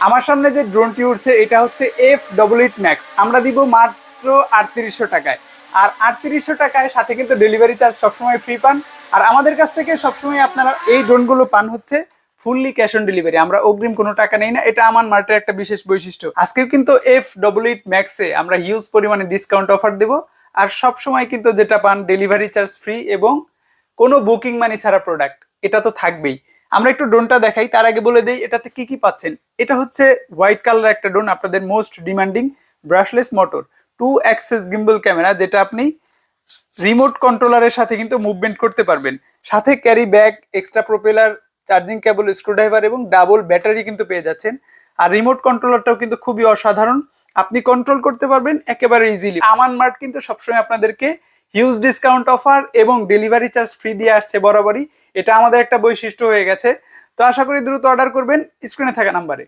আমার সামনে যে ড্রোনটি উঠছে এটা হচ্ছে F88 ম্যাক্স। আমরা দিব মাত্র 3800 টাকায়। আর 3800 টাকায় সাথে কিন্তু ডেলিভারি চার্জ সবসময় ফ্রি পান। আর আমাদের কাছ থেকে সবসময় আপনারা এই ড্রোনগুলো পান হচ্ছে ফুললি ক্যাশ অন ডেলিভারি। আমরা অগ্রিম কোনো টাকা নেই না, এটা আমার মার্টের একটা বিশেষ বৈশিষ্ট্য। আজকেও কিন্তু F88 ম্যাক্সে আমরা হিউজ পরিমাণে ডিসকাউন্ট অফার দেব। আর সব সময় কিন্তু যেটা পান ডেলিভারি চার্জ ফ্রি এবং কোনো বুকিং মানি ছাড়া প্রোডাক্ট, এটা তো থাকবেই। আমরা একটু ড্রোনটা দেখাই, তার আগে বলে দেই এটাতে কি কি পাচ্ছেন। এটা হচ্ছে হোয়াইট কালার একটা ড্রোন, আপনাদের most demanding brushless motor 2 access gimbal camera, যেটা আপনি রিমোট কন্ট্রোলারের সাথে কিন্তু মুভমেন্ট করতে পারবেন। সাথে carry bag, extra propeller, charging cable, screwdriver এবং ডাবল ব্যাটারি কিন্তু পেয়ে যাচ্ছেন। আর রিমোট কন্ট্রোলারটাও কিন্তু খুবই অসাধারণ, আপনি কন্ট্রোল করতে পারবেন একেবারে ইজিলি। আমান মার্ট কিন্তু সবসময় আপনাদেরকে হিউজ ডিসকাউন্ট অফার এবং ডেলিভারি চার্জ ফ্রি দিয়ে আসছে বরাবরই। এটা আমাদের একটা বৈশিষ্ট্য হয়ে গেছে। তো আশা করি দ্রুত অর্ডার করবেন স্ক্রিনে থাকা নাম্বারে।